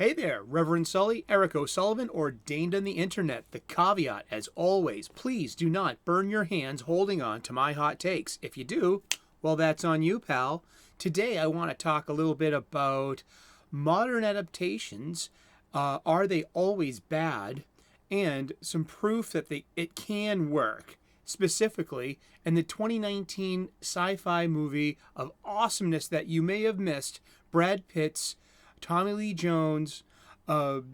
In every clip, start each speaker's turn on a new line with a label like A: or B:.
A: Hey there, Reverend Sully, Eric O'Sullivan, ordained on the internet. The caveat, as always, please do not burn your hands holding on to my hot takes. If you do, well, that's on you, pal. Today, I want to talk a little bit about modern adaptations. Are they always bad? And some proof that it can work. Specifically, in the 2019 sci-fi movie of awesomeness that you may have missed, Brad Pitt's Tommy Lee Jones, Ad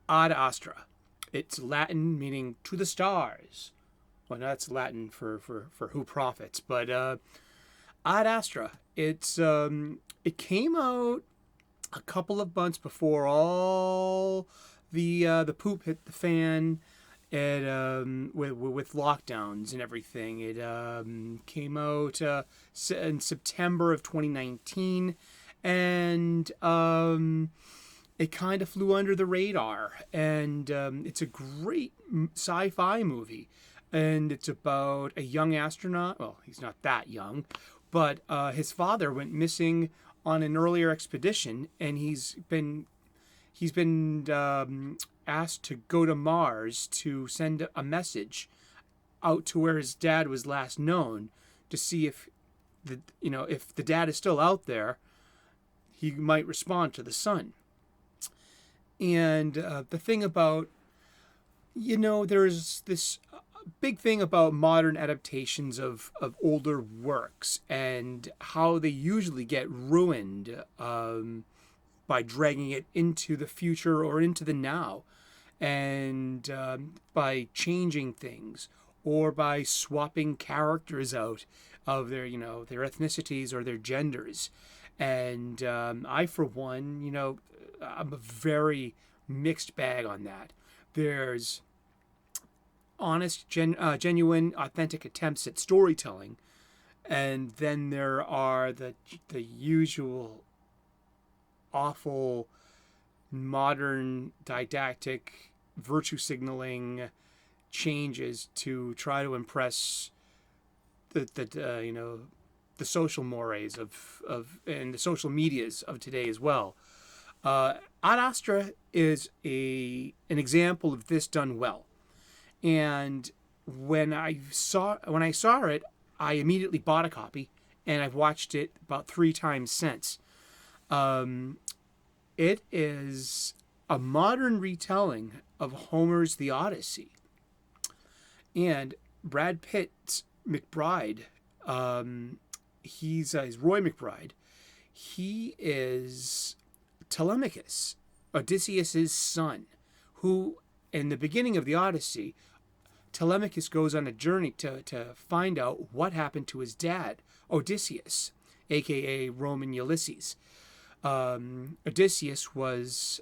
A: Astra. It's Latin meaning to the stars. Well, that's Latin for who profits, but Ad Astra. It came out a couple of months before all the poop hit the fan. It with lockdowns and everything. It came out in September of 2019. And it kind of flew under the radar. And it's a great sci-fi movie. And it's about a young astronaut. Well, he's not that young, but his father went missing on an earlier expedition, and he's been asked to go to Mars to send a message out to where his dad was last known to see if the dad is still out there. He might respond to the sun. And the thing about, there's this big thing about modern adaptations of older works and how they usually get ruined by dragging it into the future or into the now, and by changing things or by swapping characters out of their ethnicities or their genders. And I, for one, I'm a very mixed bag on that. There's honest, genuine, authentic attempts at storytelling, and then there are the usual awful modern didactic virtue signaling changes to try to impress the social mores of and the social medias of today as well. Ad Astra is an example of this done well. And when I saw it, I immediately bought a copy, and I've watched it about 3 times since. It is a modern retelling of Homer's The Odyssey. And Brad Pitt's McBride, he's Roy McBride. He is Telemachus, Odysseus's son, who, in the beginning of the Odyssey, Telemachus goes on a journey to find out what happened to his dad, Odysseus, aka Roman Ulysses. Odysseus was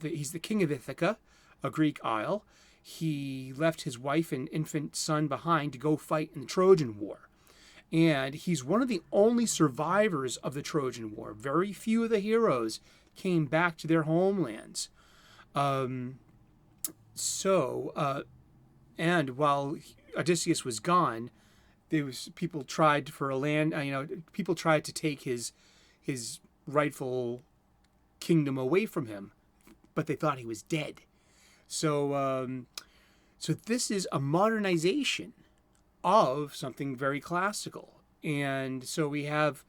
A: he's the king of Ithaca, a Greek isle. He left his wife and infant son behind to go fight in the Trojan War. And he's one of the only survivors of the Trojan War. Very few of the heroes came back to their homelands. And while Odysseus was gone, people tried for a land. People tried to take his rightful kingdom away from him, but they thought he was dead. So this is a modernization of something very classical. And so we have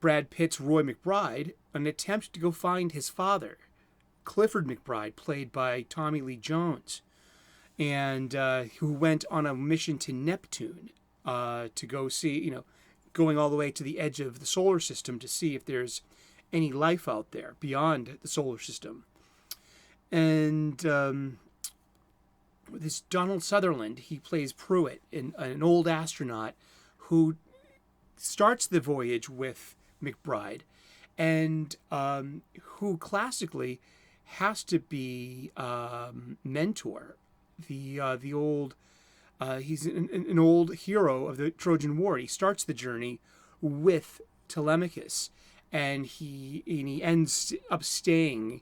A: Brad Pitt's Roy McBride, an attempt to go find his father, Clifford McBride, played by Tommy Lee Jones, and who went on a mission to Neptune to go see, going all the way to the edge of the solar system to see if there's any life out there beyond the solar system. And this Donald Sutherland, he plays Pruitt, an old astronaut who starts the voyage with McBride, and who classically has to be mentor the old. He's an old hero of the Trojan War. He starts the journey with Telemachus, and he ends up staying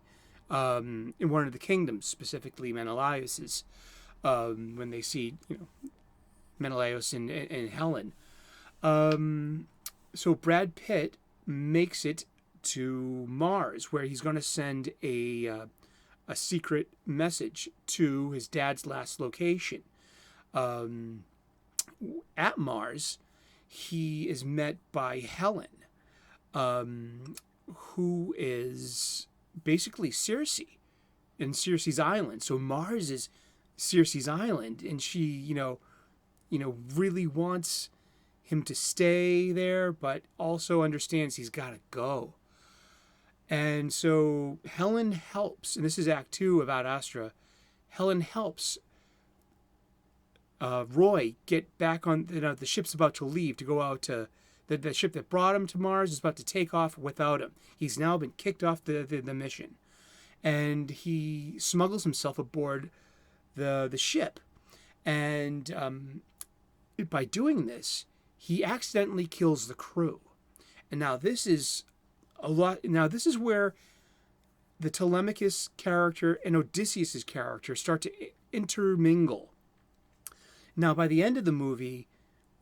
A: in one of the kingdoms, specifically Menelaus's. When they see Menelaus and Helen. So Brad Pitt makes it to Mars, where he's going to send a secret message to his dad's last location. At Mars, he is met by Helen, who is basically Circe in Circe's Island. So Mars is Circe's island, and she, really wants him to stay there, but also understands he's got to go. And so Helen helps, and this is Act 2 about Astra. Helen helps Roy get back on. The ship's about to leave to go out to the ship that brought him to Mars is about to take off without him. He's now been kicked off the mission, and he smuggles himself aboard the ship, and by doing this, he accidentally kills the crew. And now this is This is where the Telemachus character and Odysseus's character start to intermingle. Now, by the end of the movie,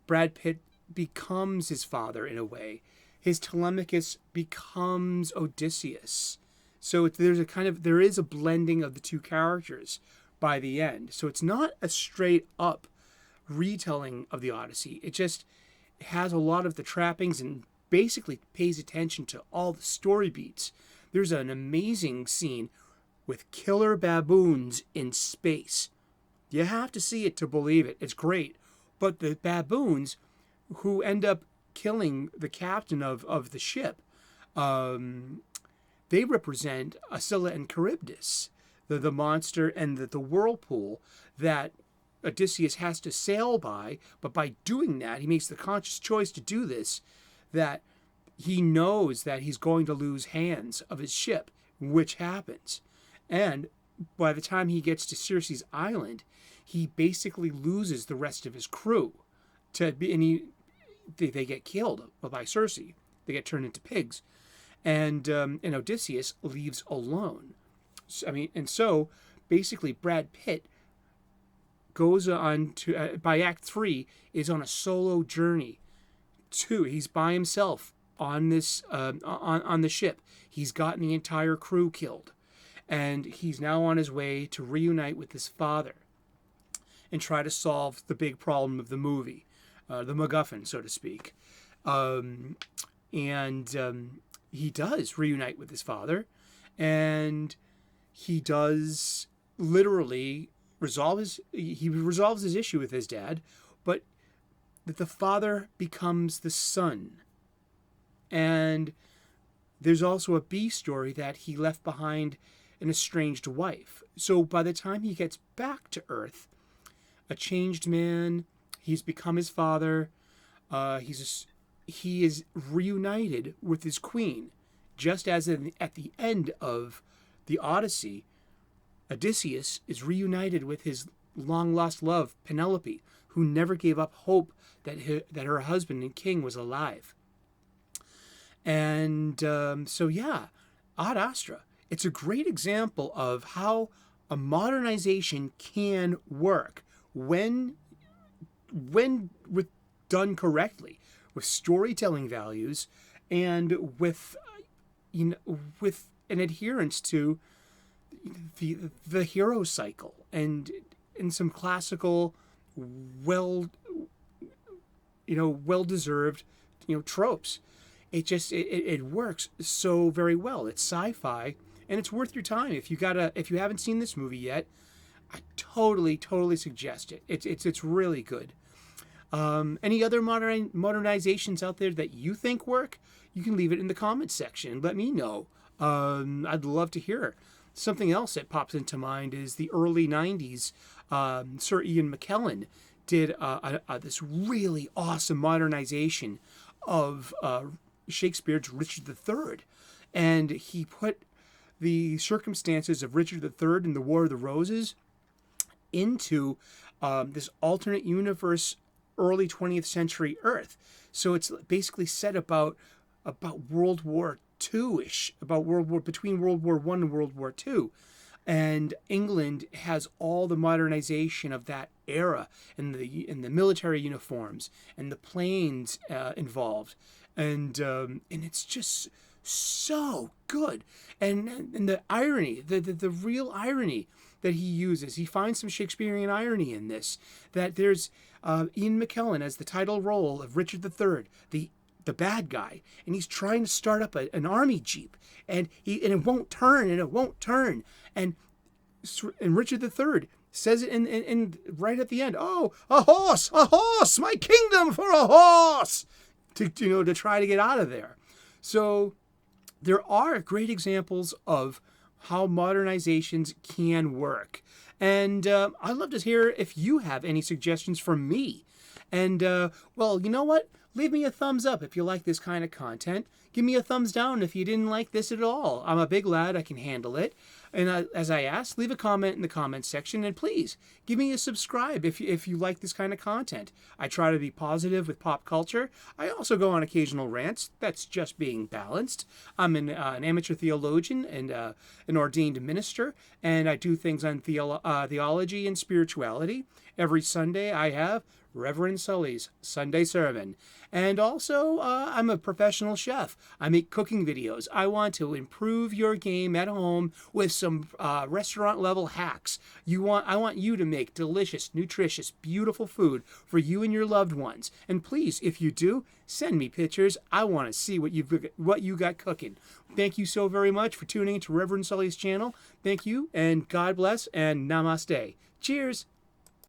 A: Brad Pitt becomes his father in a way. His Telemachus becomes Odysseus. So there is a blending of the two characters by the end. So it's not a straight up retelling of the Odyssey. It just has a lot of the trappings and basically pays attention to all the story beats. There's an amazing scene with killer baboons in space. You have to see it to believe it. It's great. But the baboons who end up killing the captain of the ship, they represent Scylla and Charybdis, the monster and the whirlpool that Odysseus has to sail by. But by doing that, he makes the conscious choice to do this, that he knows that he's going to lose hands of his ship, which happens. And by the time he gets to Circe's island, he basically loses the rest of his crew. They get killed by Circe. They get turned into pigs. And Odysseus leaves alone. So basically Brad Pitt goes on to, by Act 3, is on a solo journey. He's by himself on this on the ship. He's gotten the entire crew killed, and he's now on his way to reunite with his father and try to solve the big problem of the movie, the MacGuffin, so to speak. He does reunite with his father, and he does literally resolves his issue with his dad, but that the father becomes the son. And there's also a B story that he left behind an estranged wife. So by the time he gets back to Earth, a changed man, he's become his father. He is reunited with his queen, just as at the end of the Odyssey, Odysseus is reunited with his long-lost love, Penelope, who never gave up hope that her husband and king was alive. And Ad Astra, it's a great example of how a modernization can work when done correctly, with storytelling values and with an adherence to the hero cycle and in some classical, well-deserved, tropes. It works so very well. It's sci-fi, and it's worth your time. If you haven't seen this movie yet, I totally suggest it. It's really good. Any other modernizations out there that you think work? You can leave it in the comments section. Let me know. I'd love to hear. Something else that pops into mind is the early 90s. Sir Ian McKellen did this really awesome modernization of Shakespeare's Richard III. And he put the circumstances of Richard III and the War of the Roses into this alternate universe, early 20th century Earth. So it's basically set about World War II-ish, between World War I and World War II. And England has all the modernization of that era, and the military uniforms and the planes involved, and it's just so good. And the irony, the real irony that he uses, he finds some Shakespearean irony in this, that there's Ian McKellen as the title role of Richard III, the bad guy, and he's trying to start up an army jeep, and it won't turn, and it won't turn, and Richard III says it in right at the end, "Oh, a horse, my kingdom for a horse," to try to get out of there. So there are great examples of how modernizations can work, and I'd love to hear if you have any suggestions for me. And well, you know what? Leave me a thumbs up if you like this kind of content. Give me a thumbs down if you didn't like this at all. I'm a big lad. I can handle it. And as I asked, leave a comment in the comments section. And please, give me a subscribe if you like this kind of content. I try to be positive with pop culture. I also go on occasional rants. That's just being balanced. I'm an amateur theologian and an ordained minister. And I do things on theology and spirituality. Every Sunday I have Reverend Sully's Sunday Sermon. And also, I'm a professional chef. I make cooking videos. I want to improve your game at home with some restaurant-level hacks. I want you to make delicious, nutritious, beautiful food for you and your loved ones. And please, if you do, send me pictures. I want to see what you got cooking. Thank you so very much for tuning into Reverend Sully's channel. Thank you, and God bless, and namaste. Cheers.